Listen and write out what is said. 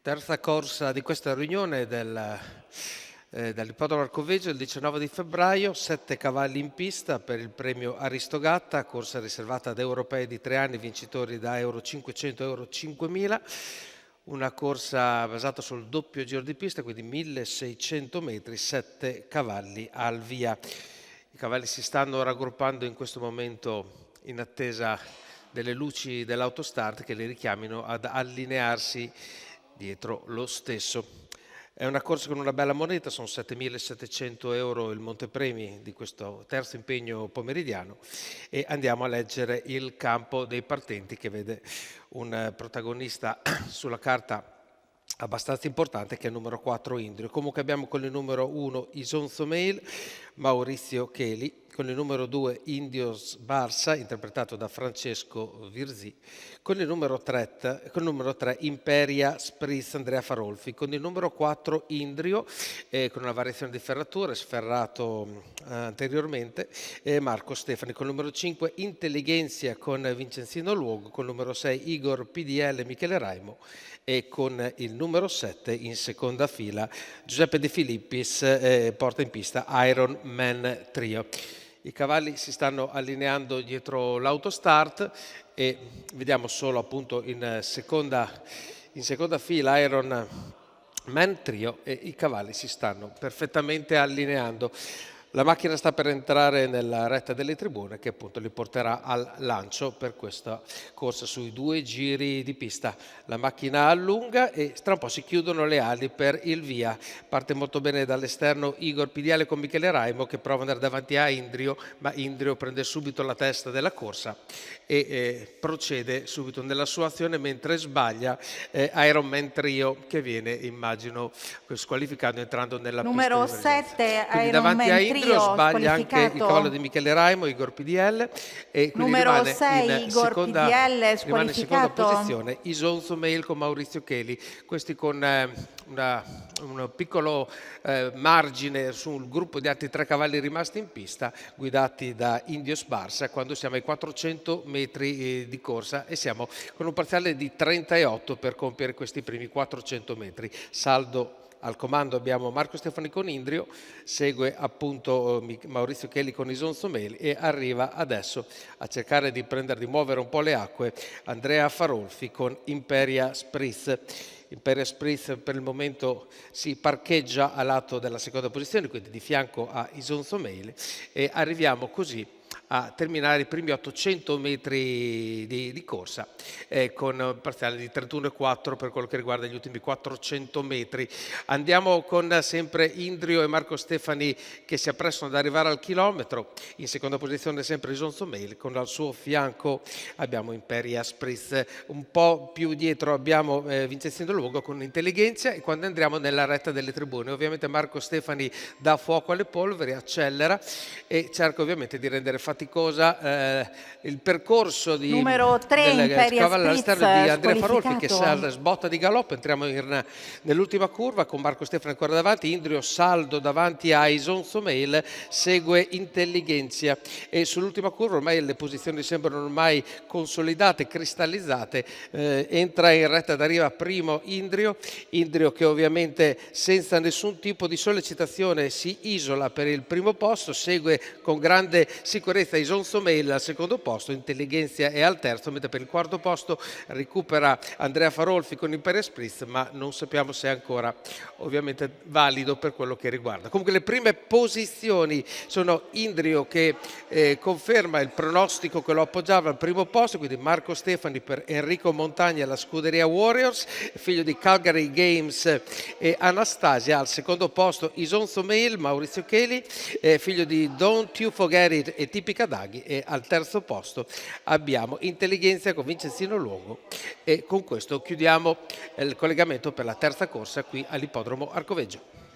Terza corsa di questa riunione dell'Ippodromo Arcoveggio il 19 di febbraio, 7 cavalli in pista per il premio Aristogatta, corsa riservata ad europei di 3 anni, vincitori da Euro 500 Euro 5000. Una corsa basata sul doppio giro di pista, quindi 1600 metri, 7 cavalli al via. I cavalli si stanno raggruppando in questo momento in attesa delle luci dell'autostart che li richiamino ad allinearsi dietro lo stesso. È una corsa con una bella moneta, sono 7.700 euro il montepremi di questo terzo impegno pomeridiano, e andiamo a leggere il campo dei partenti, che vede un protagonista sulla carta abbastanza importante, che è il numero 4 Indrio. Comunque abbiamo con il numero 1 Isonzo Mail, Maurizio Cheli, con il numero 2 Indios Barsa, interpretato da Francesco Virzì, con il numero 3 Imperia Spritz Andrea Farolfi, con il numero 4 Indrio, con una variazione di ferrature, sferrato anteriormente, Marco Stefani, con il numero 5 Intelligenzia con Vincenzino Luogo, con il numero 6 Igor PDL Michele Raimo, e con il numero 7 in seconda fila Giuseppe De Filippis porta in pista Iron Man Trio. I cavalli si stanno allineando dietro l'autostart e vediamo solo appunto in seconda fila Iron Man Trio, e i cavalli si stanno perfettamente allineando. La macchina sta per entrare nella retta delle tribune, che appunto li porterà al lancio per questa corsa sui 2 giri di pista. La macchina allunga e tra un po' si chiudono le ali per il via. Parte molto bene dall'esterno Igor Pidiale con Michele Raimo, che prova ad andare davanti a Indrio, ma Indrio prende subito la testa della corsa e procede subito nella sua azione, mentre sbaglia Iron Man Trio, che viene, immagino, squalificato entrando nella numero pista di emergenza. 7 Quindi Iron davanti Man a Indrio sbaglia anche il cavallo squalificato. di Michele Raimo, Igor PDL, e quindi Numero rimane 6 in Igor seconda, PDL rimane in seconda squalificato. posizione Isonzo Mail con Maurizio Cheli, questi con un piccolo margine sul gruppo di altri 3 cavalli rimasti in pista, guidati da Indios Barsa, quando siamo ai 400 metri di corsa, e siamo con un parziale di 38 per compiere questi primi 400 metri. Saldo al comando abbiamo Marco Stefani con Indrio, segue appunto Maurizio Cheli con Isonzo Meli, e arriva adesso a cercare di muovere un po' le acque Andrea Farolfi con Imperia Spritz. Imperia Spritz per il momento si parcheggia a lato della seconda posizione, quindi di fianco a Isonzo Meli, e arriviamo così a terminare i primi 800 metri di corsa, con parziale di 31,4 per quello che riguarda gli ultimi 400 metri. Andiamo con sempre Indrio e Marco Stefani, che si apprestano ad arrivare al chilometro. In seconda posizione sempre Isonzo Mail, con al suo fianco abbiamo Imperia Spritz. Un po' più dietro abbiamo Vincenzino Luogo con Intelligenzia, e quando andiamo nella retta delle tribune ovviamente Marco Stefani dà fuoco alle polveri, accelera e cerca ovviamente di rendere faticosa il percorso Numero 3 del Imperia cavallo all'esterno di Spritz Andrea Farolfi, che squalificato. sbotta di galoppo. Entriamo nell'ultima curva con Marco Stefani ancora davanti, Indrio saldo davanti a Isonzo Mail, segue Intelligenzia, e sull'ultima curva ormai le posizioni sembrano ormai consolidate, cristallizzate. Entra in retta d'arriva primo Indrio che ovviamente senza nessun tipo di sollecitazione si isola per il primo posto, segue con grande sicurezza Isonzo Mail al secondo posto, Intelligenzia è al terzo, mentre per il quarto posto recupera Andrea Farolfi con Imperia Spritz, ma non sappiamo se è ancora ovviamente valido per quello che riguarda. Comunque le prime posizioni sono Indrio, che conferma il pronostico che lo appoggiava al primo posto, quindi Marco Stefani per Enrico Montagna, la scuderia Warriors, figlio di Calgary Games e Anastasia. Al secondo posto Isonzo Mail, Maurizio Cheli, figlio di Don't You Forget It e Tipica Daghi, e al terzo posto abbiamo Intelligenzia con Vincenzino Luogo, e con questo chiudiamo il collegamento per la terza corsa qui all'Ippodromo Arcoveggio.